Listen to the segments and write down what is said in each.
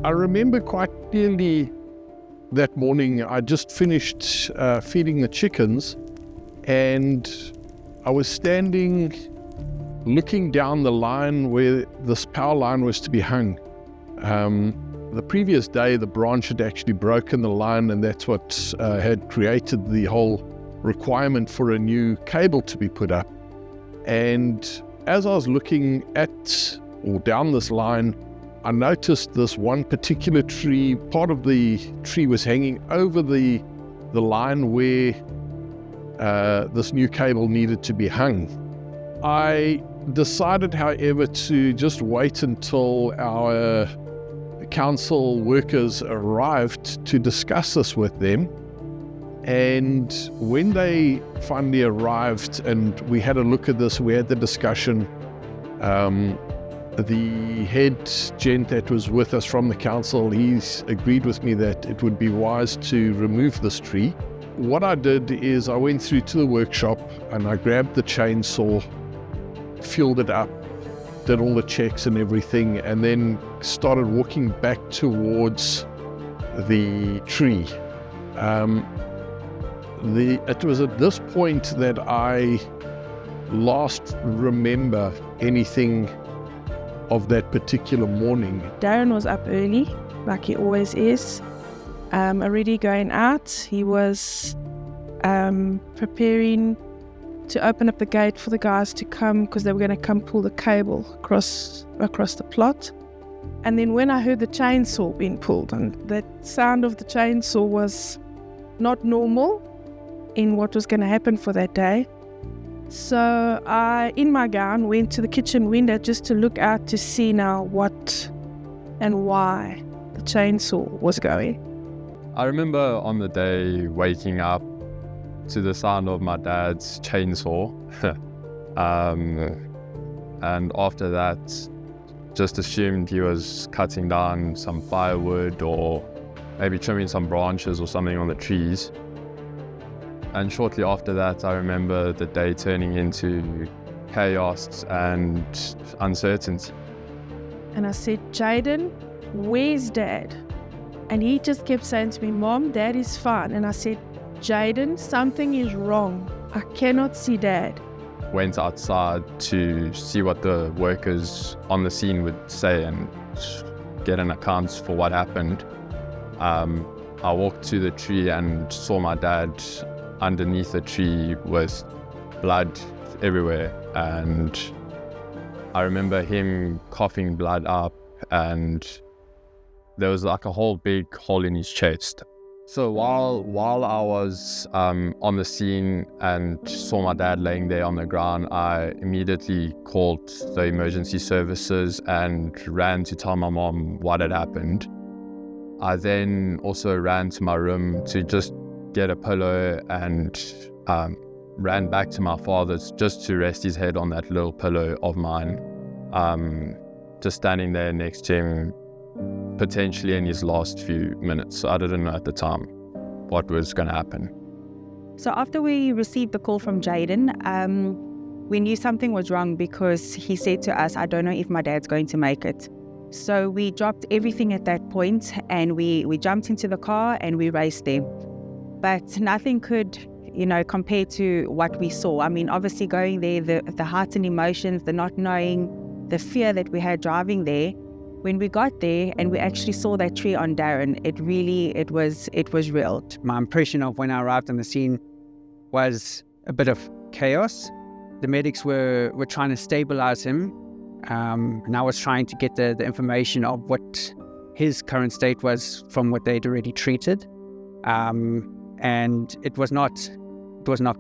I remember quite clearly that morning. I just finished feeding the chickens, and I was standing looking down the line where this power line was to be hung. The previous day, the branch had actually broken the line, and that's what had created the whole requirement for a new cable to be put up. And as I was looking at or down this line, I noticed this one particular tree. Part of the tree was hanging over the line where this new cable needed to be hung. I decided, however, to just wait until our council workers arrived to discuss this with them. And when they finally arrived and we had a look at this, we had the discussion, the head gent that was with us from the council, he's agreed with me that it would be wise to remove this tree. What I did is I went through to the workshop and I grabbed the chainsaw, fueled it up, did all the checks and everything, and then started walking back towards the tree. It was at this point that I last remember anything of that particular morning. Darren was up early, like he always is, already going out. He was preparing to open up the gate for the guys to come, because they were going to come pull the cable across the plot. And then when I heard the chainsaw being pulled, and that sound of the chainsaw was not normal in what was going to happen for that day. So I, in my gown, went to the kitchen window just to look out to see now what and why the chainsaw was going. I remember on the day waking up to the sound of my dad's chainsaw. And after that, just assumed he was cutting down some firewood or maybe trimming some branches or something on the trees. And shortly after that, I remember the day turning into chaos and uncertainty. And I said, Jaden, where's Dad? And he just kept saying to me, Mom, Dad is fine. And I said, Jaden, something is wrong. I cannot see Dad. Went outside to see what the workers on the scene would say and get an account for what happened. I walked to the tree and saw my dad underneath the tree with blood everywhere, and I remember him coughing blood up, and there was like a whole big hole in his chest. So while I was on the scene and saw my dad laying there on the ground, I immediately called the emergency services and ran to tell my mom what had happened. I then also ran to my room to just get a pillow and ran back to my father's just to rest his head on that little pillow of mine. Just standing there next to him, potentially in his last few minutes. I didn't know at the time what was going to happen. So after we received the call from Jaden, we knew something was wrong, because he said to us, I don't know if my dad's going to make it. So we dropped everything at that point and we jumped into the car and we raced there. But nothing could, compare to what we saw. I mean, obviously going there, the heightened emotions, the not knowing, the fear that we had driving there. When we got there and we actually saw that tree on Darren, it was real. My impression of when I arrived on the scene was a bit of chaos. The medics were trying to stabilize him, and I was trying to get the information of what his current state was from what they'd already treated, and it was not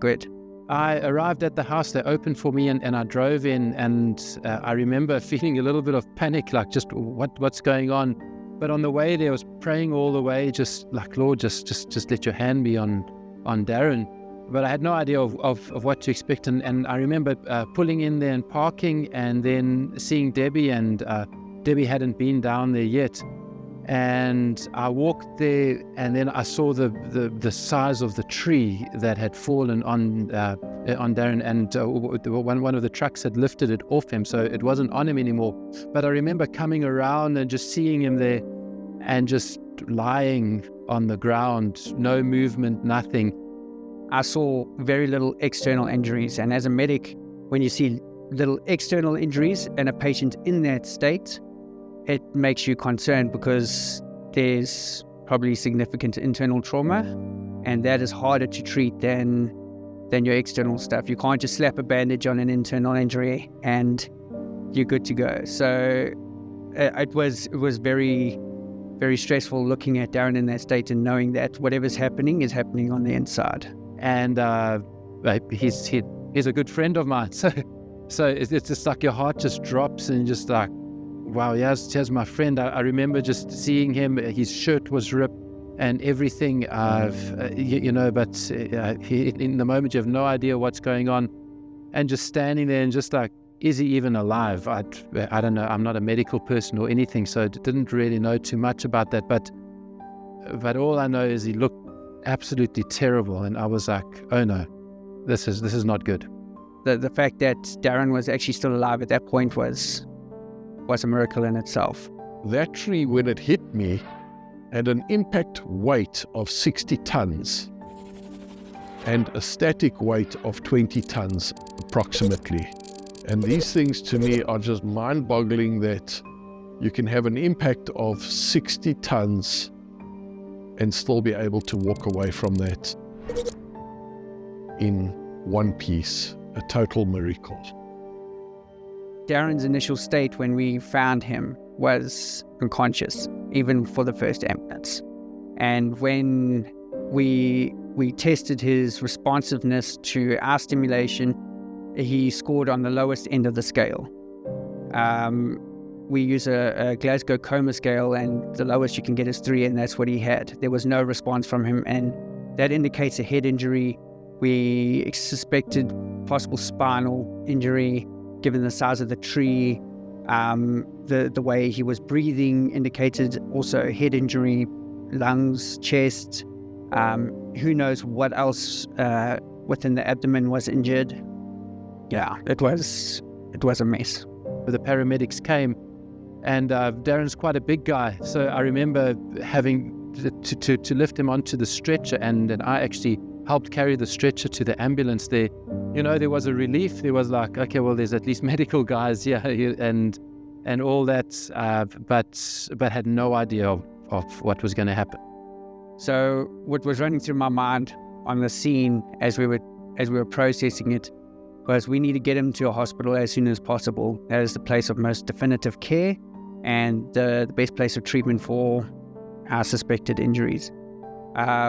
good. I arrived at the house, they opened for me and I drove in, and I remember feeling a little bit of panic, like just what's going on. But on the way there, I was praying all the way, just like, Lord, just let your hand be on Darren. But I had no idea of what to expect. And I remember pulling in there and parking, and then seeing Debbie, and Debbie hadn't been down there yet. And I walked there, and then I saw the size of the tree that had fallen on Darren, and one of the trucks had lifted it off him, so it wasn't on him anymore. But I remember coming around and just seeing him there, and just lying on the ground, no movement, nothing. I saw very little external injuries, and as a medic, when you see little external injuries and a patient in that state, it makes you concerned because there's probably significant internal trauma, and that is harder to treat than your external stuff. You can't just slap a bandage on an internal injury and you're good to go. So it was very, very stressful looking at Darren in that state and knowing that whatever's happening is happening on the inside. And he's a good friend of mine. So it's just like your heart just drops and just like, wow, here's my friend. I remember just seeing him, his shirt was ripped and everything, but in the moment you have no idea what's going on, and just standing there and just like, is he even alive? I don't know. I'm not a medical person or anything, so I didn't really know too much about that. But all I know is he looked absolutely terrible, and I was like, oh no, this is not good. The fact that Darren was actually still alive at that point was a miracle in itself. That tree, when it hit me, had an impact weight of 60 tons and a static weight of 20 tons approximately. And these things to me are just mind-boggling, that you can have an impact of 60 tons and still be able to walk away from that in one piece. A total miracle. Darren's initial state when we found him was unconscious, even for the first ambulance. And when we tested his responsiveness to our stimulation, he scored on the lowest end of the scale. We use a Glasgow coma scale, and the lowest you can get is 3, and that's what he had. There was no response from him, and that indicates a head injury. We suspected possible spinal injury, given the size of the tree. The way he was breathing indicated also head injury, lungs, chest. Who knows what else within the abdomen was injured. Yeah, it was a mess. The paramedics came, and Darren's quite a big guy, so I remember having to lift him onto the stretcher, and I actually helped carry the stretcher to the ambulance there. There was a relief. There was like, okay, well, there's at least medical guys here, and all that, but had no idea of what was going to happen. So what was running through my mind on the scene as we were processing it was, we need to get him to a hospital as soon as possible. That is the place of most definitive care and the best place of treatment for our suspected injuries.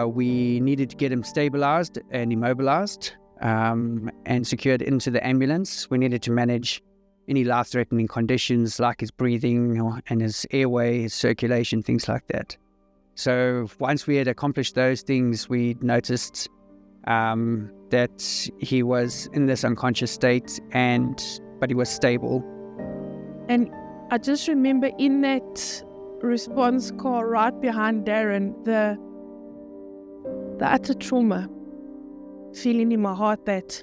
We needed to get him stabilized and immobilized and secured into the ambulance. We needed to manage any life-threatening conditions like his breathing and his airway, his circulation, things like that. So once we had accomplished those things, we noticed that he was in this unconscious state, but he was stable. And I just remember in that response car right behind Darren, the utter trauma, feeling in my heart that,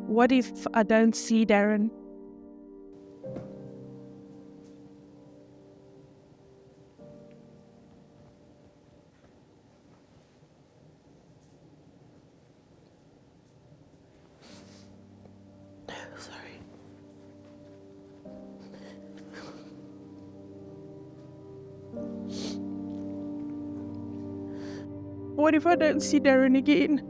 what if I don't see Darren? Sorry. What if I don't see Darren again?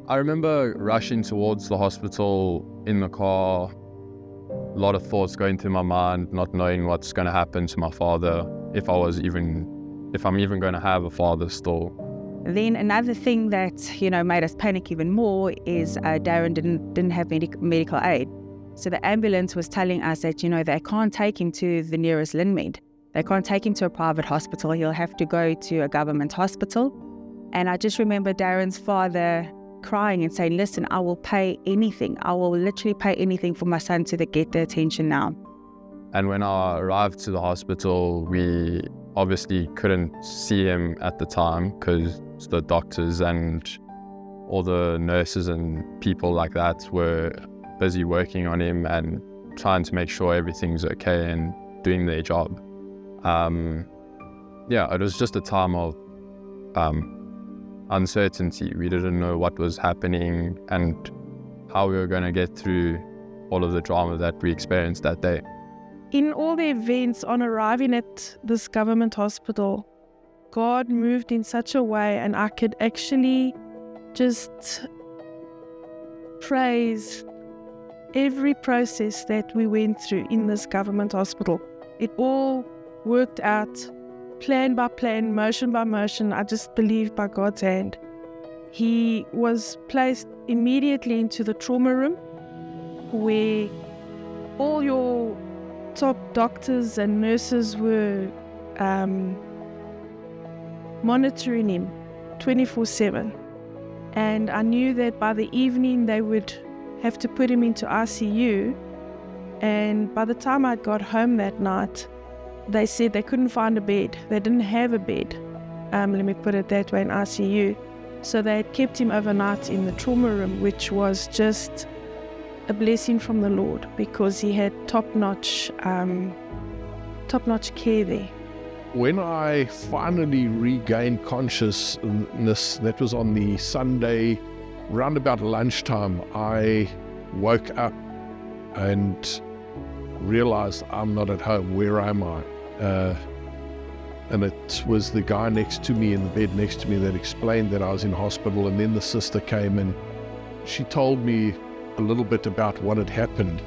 I remember rushing towards the hospital in the car, a lot of thoughts going through my mind, not knowing what's going to happen to my father, if I'm even going to have a father still. Then another thing that, made us panic even more is Darren didn't have medical aid. So the ambulance was telling us that, they can't take him to the nearest Linmed. They can't take him to a private hospital. He'll have to go to a government hospital. And I just remember Darren's father crying and saying, listen, I will pay anything. I will literally pay anything for my son to get the attention now. And when I arrived to the hospital, we obviously couldn't see him at the time because the doctors and all the nurses and people like that were busy working on him and trying to make sure everything's okay and doing their job. yeah, it was just a time of uncertainty. We didn't know what was happening and how we were going to get through all of the drama that we experienced that day. In all the events on arriving at this government hospital, God moved in such a way, and I could actually just praise every process that we went through in this government hospital. It all worked out plan by plan, motion by motion. I just believe by God's hand. He was placed immediately into the trauma room where all your top doctors and nurses were monitoring him 24/7. And I knew that by the evening they would have to put him into ICU. And by the time I got home that night, they said they couldn't find a bed. They didn't have a bed, let me put it that way, in ICU. So they had kept him overnight in the trauma room, which was just a blessing from the Lord, because he had top-notch care there. When I finally regained consciousness, that was on the Sunday, round about lunchtime, I woke up and realized I'm not at home. Where am I? And it was the guy next to me in the bed next to me that explained that I was in hospital. And then the sister came and she told me a little bit about what had happened.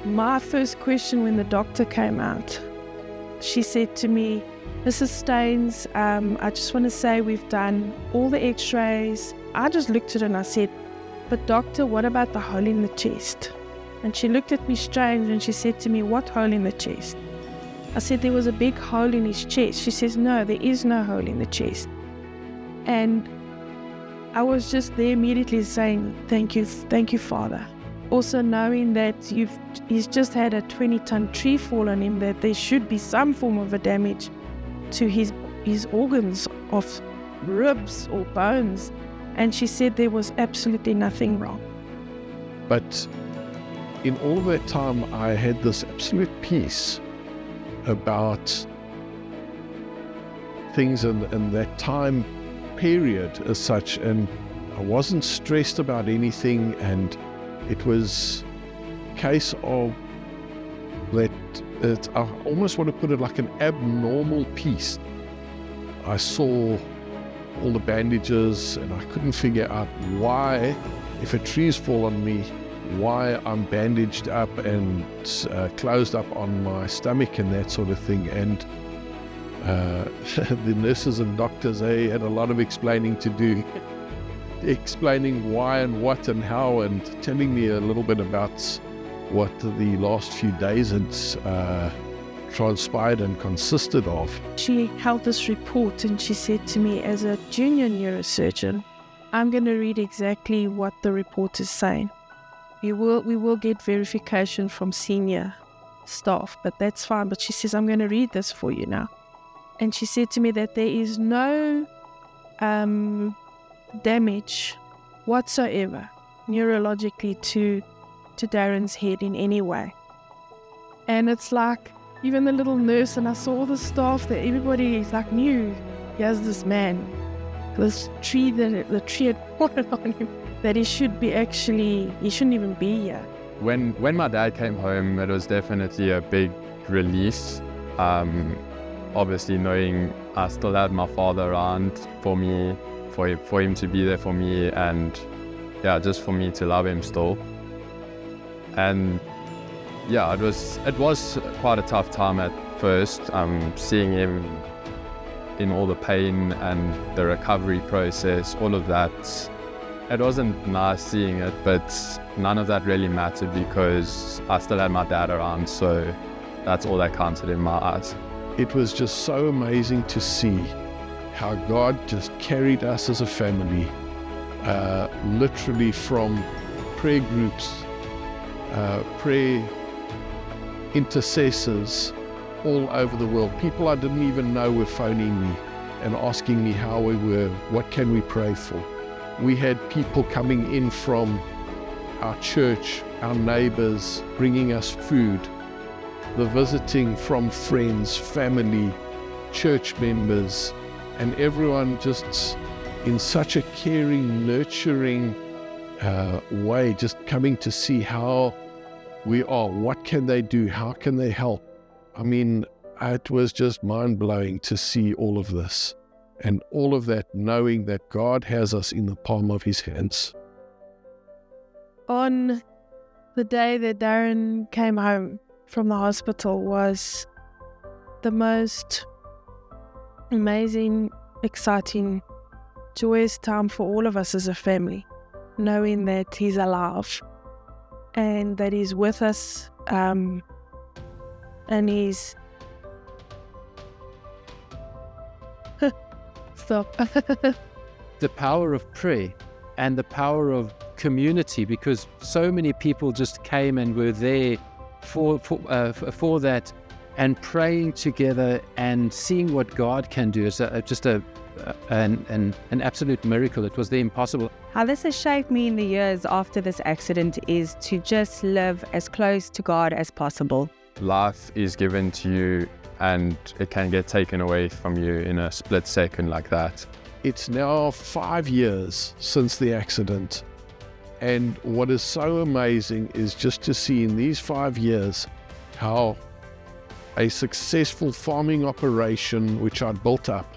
My first question when the doctor came out, she said to me, "Mrs. Staines, I just want to say we've done all the x-rays." I just looked at her and I said, "But doctor, what about the hole in the chest?" And she looked at me strange and she said to me, "What hole in the chest?" I said, "There was a big hole in his chest." She says, "No, there is no hole in the chest." And I was just there immediately saying, thank you, Father. Also knowing that he's just had a 20-ton tree fall on him, that there should be some form of a damage to his organs of ribs or bones. And she said there was absolutely nothing wrong. But in all that time, I had this absolute peace about things in that time period as such, and I wasn't stressed about anything, and it was a case of that I almost want to put it like an abnormal peace. I saw all the bandages and I couldn't figure out why, if a tree's fall on me, why I'm bandaged up and closed up on my stomach and that sort of thing. And the nurses and doctors, they had a lot of explaining to do, explaining why and what and how, and telling me a little bit about what the last few days had transpired and consisted of. She held this report and she said to me, as a junior neurosurgeon, I'm going to read exactly what the report is saying. We will get verification from senior staff, but that's fine. But she says, I'm going to read this for you now. And she said to me that there is no damage whatsoever neurologically to Darren's head in any way. And it's like, even the little nurse, and I saw all the staff there, everybody like knew he has this man, this tree, the tree had fallen on him, that he shouldn't even be here. When my dad came home, it was definitely a big relief. Obviously knowing I still had my father around for me, for him to be there for me, and yeah, just for me to love him still. And yeah, it was quite a tough time at first, seeing him in all the pain and the recovery process, all of that. It wasn't nice seeing it, but none of that really mattered because I still had my dad around, so that's all that counted in my eyes. It was just so amazing to see how God just carried us as a family, literally from prayer groups, prayer intercessors all over the world. People I didn't even know were phoning me and asking me how we were, what can we pray for. We had people coming in from our church, our neighbors, bringing us food, the visiting from friends, family, church members, and everyone just in such a caring, nurturing way, just coming to see how we are, what can they do, how can they help. I mean, it was just mind-blowing to see all of this, and all of that knowing that God has us in the palm of his hands. On the day that Darren came home from the hospital was the most amazing, exciting, joyous time for all of us as a family, knowing that he's alive and that he's with us, and he's stop. The power of prayer and the power of community, because so many people just came and were there for that, and praying together and seeing what God can do is just an absolute miracle. It was the impossible. How this has shaped me in the years after this accident is to just live as close to God as possible. Life is given to you and it can get taken away from you in a split second like that. It's now 5 years since the accident, and what is so amazing is just to see in these 5 years how a successful farming operation which I'd built up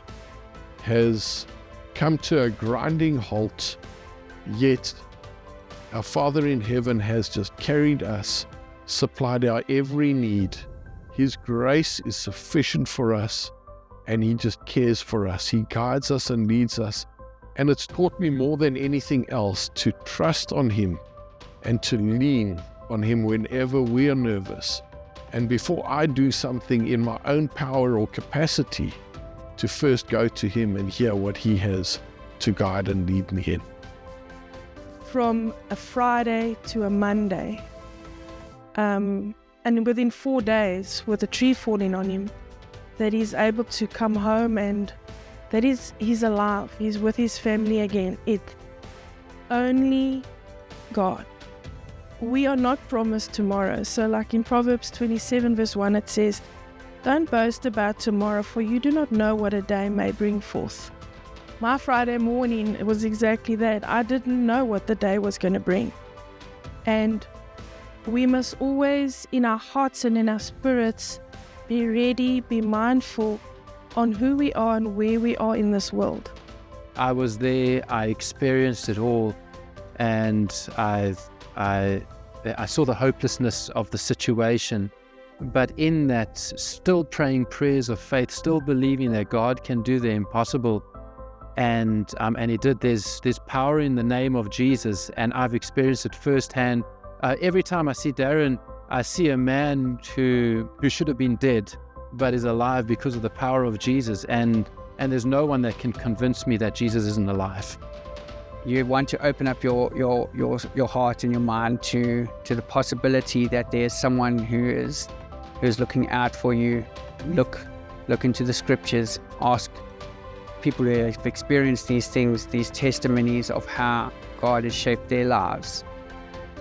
has come to a grinding halt, yet our Father in heaven has just carried us, supplied our every need. His grace is sufficient for us, and he just cares for us. He guides us and leads us. And it's taught me more than anything else to trust on him and to lean on him whenever we are nervous. And before I do something in my own power or capacity, to first go to him and hear what he has to guide and lead me in. From a Friday to a Monday, and within 4 days, with a tree falling on him, that he's able to come home and that he's alive, he's with his family again. It only God. We are not promised tomorrow. So like in Proverbs 27 verse 1, it says, "Don't boast about tomorrow, for you do not know what a day may bring forth." My Friday morning, it was exactly that. I didn't know what the day was going to bring. And we must always, in our hearts and in our spirits, be ready, be mindful on who we are and where we are in this world. I was there, I experienced it all, and I saw the hopelessness of the situation. But in that, still praying prayers of faith, still believing that God can do the impossible. And he did. There's power in the name of Jesus, and I've experienced it firsthand. Every time I see Darren, I see a man who should have been dead, but is alive because of the power of Jesus. And there's no one that can convince me that Jesus isn't alive. You want to open up your heart and your mind to the possibility that there's someone who's looking out for you. Look into the scriptures. Ask people who have experienced these things, these testimonies of how God has shaped their lives,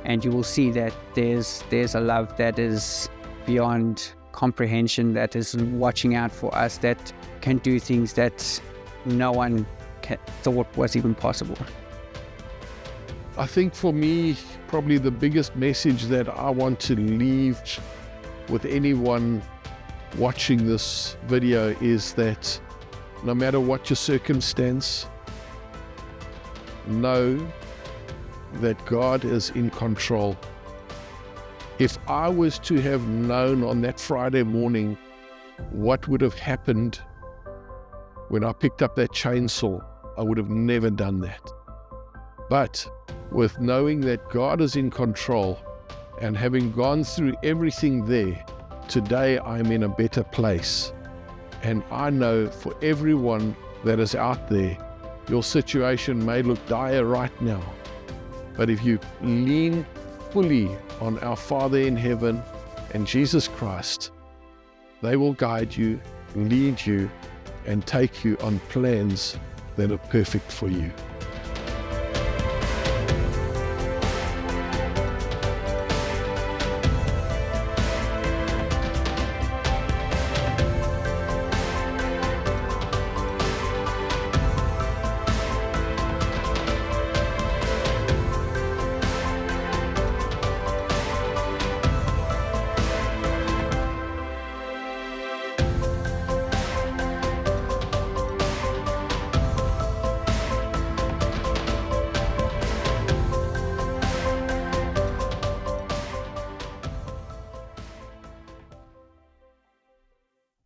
and you will see that there's a love that is beyond comprehension, that is watching out for us, that can do things that no one thought was even possible. I think for me, probably the biggest message that I want to leave with anyone watching this video is that no matter what your circumstance, know that God is in control. If I was to have known on that Friday morning what would have happened when I picked up that chainsaw, I would have never done that. But with knowing that God is in control and having gone through everything there, today I'm in a better place. And I know for everyone that is out there, your situation may look dire right now. But if you lean fully on our Father in heaven and Jesus Christ, they will guide you, lead you, and take you on plans that are perfect for you.